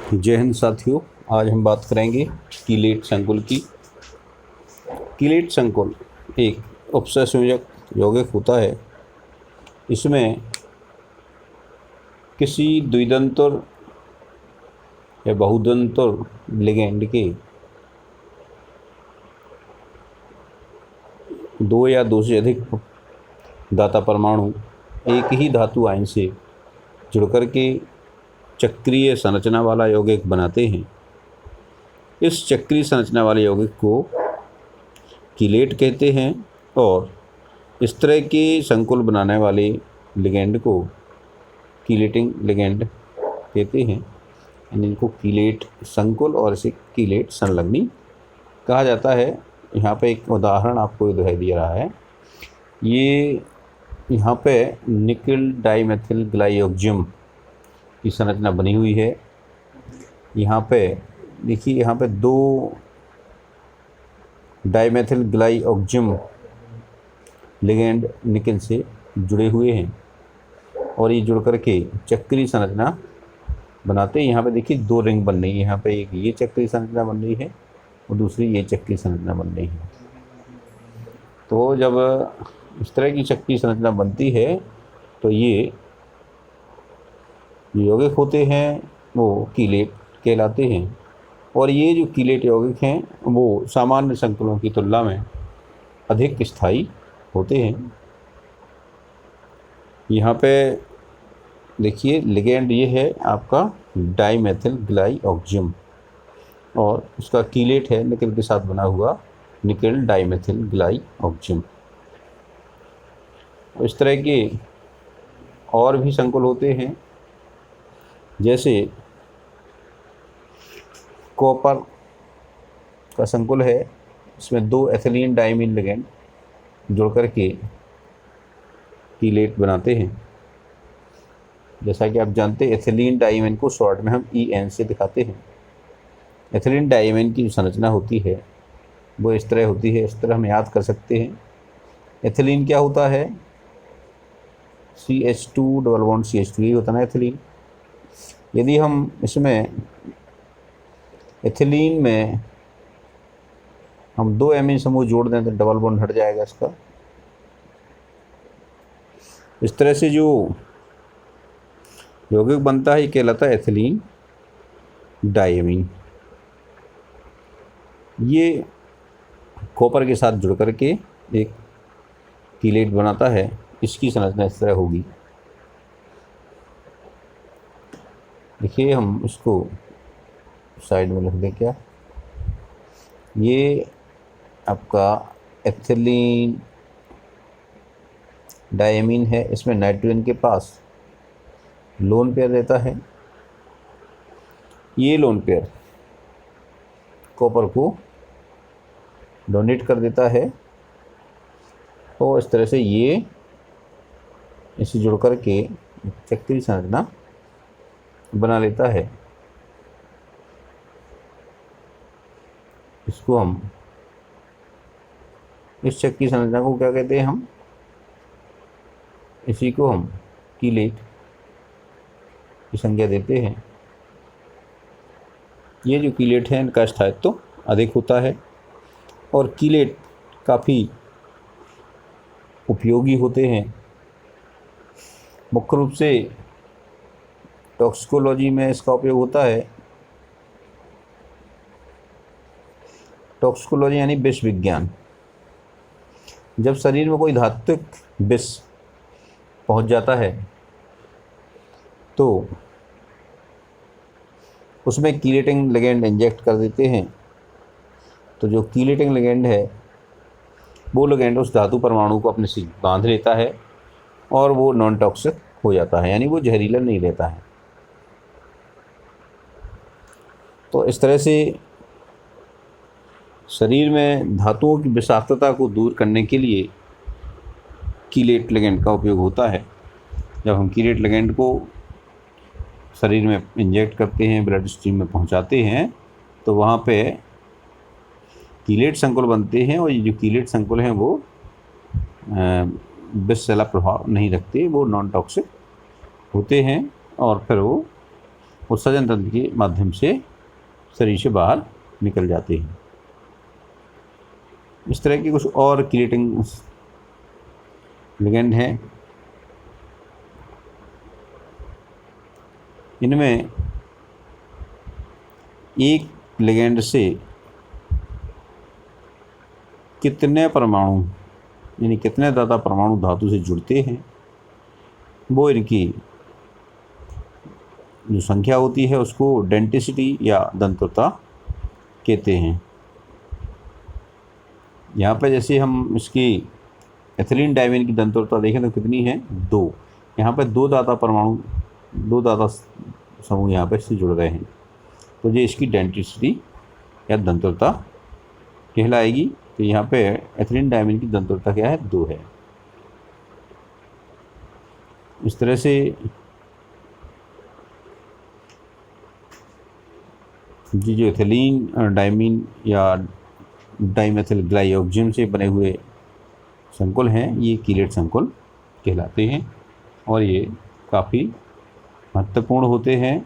जय हिंद साथियों। आज हम बात करेंगे कीलेट संकुल की। कीलेट संकुल एक उपसंयोजक यौगिक होता है। इसमें किसी द्विदंतर या बहुदंतर लिगेंड के दो या दो से अधिक दाता परमाणु एक ही धातु आयन से जुड़कर के चक्रीय संरचना वाला यौगिक बनाते हैं। इस चक्रीय संरचना वाले यौगिक को कीलेट कहते हैं और इस तरह के संकुल बनाने वाले लिगेंड को कीलेटिंग लिगेंड कहते हैं। इनको कीलेट संकुल और इसे कीलेट संलग्नी कहा जाता है। यहाँ पे एक उदाहरण आपको दिखाई दे रहा है। ये यहाँ पे निकल डाइमेथिल ग्लाइऑक्जिम की संरचना बनी हुई है। यहाँ पे देखिए, यहाँ पे दो डाइमेथिल ग्लाइऑक्जिम लिगेंड निकल से जुड़े हुए हैं और ये जुड़ करके चक्रीय संरचना बनाते हैं। यहाँ पे देखिए दो रिंग बन रही है। यहाँ पे एक ये चक्रीय संरचना बन रही है और दूसरी ये चक्रीय संरचना बन रही है। तो जब इस तरह की चक्रीय संरचना बनती है तो ये यौगिक होते हैं वो कीलेट कहलाते हैं। और ये जो कीलेट यौगिक हैं वो सामान्य संकुलों की तुलना में अधिक स्थायी होते हैं। यहाँ पे देखिए लिगेंड ये है आपका डाइमेथिल ग्लाइऑक्जिम और उसका कीलेट है निकल के साथ बना हुआ निकल डाइमेथिल ग्लाइऑक्जिम। इस तरह के और भी संकुल होते हैं, जैसे कॉपर का संकुल है। इसमें दो एथिलीन डाइमीन लिगेंड जुड़ कर के कीलेट बनाते हैं। जैसा कि आप जानते हैं एथिलीन डाइमीन को शॉर्ट में हम EN से दिखाते हैं। एथिलीन डाइमीन की जो संरचना होती है वो इस तरह होती है। इस तरह हम याद कर सकते हैं। एथिलीन क्या होता है? CH2 डबल बॉन्ड CH2 ही होता है ना एथिलीन। यदि हम इसमें एथिलीन में हम दो एमीन समूह जोड़ दें तो डबल बॉन्ड हट जाएगा इसका। इस तरह से जो यौगिक बनता है ये कहलाता है एथिलीन डाइमीन। ये कॉपर के साथ जुड़ करके एक कीलेट बनाता है। इसकी संरचना इस तरह होगी। देखिए हम इसको साइड में लिख दें क्या। ये आपका एथिलीन डाइमीन है। इसमें नाइट्रोजन के पास लोन पेयर रहता है। ये लोन पेयर कॉपर को डोनेट कर देता है और इस तरह से ये इसे जुड़ कर के चक्रीय संरचना बना लेता है। इसको हम इस चक्रीय संरचना को क्या कहते हैं? हम इसी को हम कीलेट की संज्ञा देते हैं। ये जो कीलेट हैं इनका स्थायित्व तो अधिक होता है और कीलेट काफ़ी उपयोगी होते हैं। मुख्य रूप से टॉक्सिकोलॉजी में इसका उपयोग होता है। टॉक्सिकोलॉजी यानी विष विज्ञान। जब शरीर में कोई धात्विक विष पहुंच जाता है तो उसमें कीलेटिंग लिगेंड इंजेक्ट कर देते हैं। तो जो कीलेटिंग लिगेंड है वो लिगेंड उस धातु परमाणु को अपने से बांध लेता है और वो नॉन टॉक्सिक हो जाता है, यानी वो जहरीला नहीं रहता है। तो इस तरह से शरीर में धातुओं की विषाक्तता को दूर करने के लिए कीलेट लिगेंड का उपयोग होता है। जब हम कीलेट लिगेंड को शरीर में इंजेक्ट करते हैं, ब्लड स्ट्रीम में पहुंचाते हैं, तो वहाँ पे कीलेट संकुल बनते हैं और ये जो कीलेट संकुल हैं वो विषैला प्रभाव नहीं रखते, वो नॉन टॉक्सिक होते हैं और फिर वो उत्सर्जन तंत्र के माध्यम से शरीर से बाहर निकल जाते हैं। इस तरह के कुछ और क्रिएटिंग लिगेंड हैं। इनमें एक लिगेंड से कितने परमाणु यानी कितने ज़्यादा परमाणु धातु से जुड़ते हैं, वो इनकी जो संख्या होती है उसको डेंसिटी या दंत्रता कहते हैं। यहाँ पे जैसे हम इसकी एथिलीन डाइमीन की दंत्रता देखें तो कितनी है, 2। यहाँ पे दो दाता समूह यहाँ पे इससे जुड़ रहे हैं, तो ये इसकी डेंसिटी या दंत्रता कहलाएगी। तो यहाँ पे एथिलीन डाइमीन की दंत्रता क्या है, 2 है। इस तरह से जी जो एथिलीन डाइमीन या डाइमेथिल ग्लाइऑक्सिजन से बने हुए संकुल हैं, ये कीलेट संकुल कहलाते हैं और ये काफ़ी महत्वपूर्ण होते हैं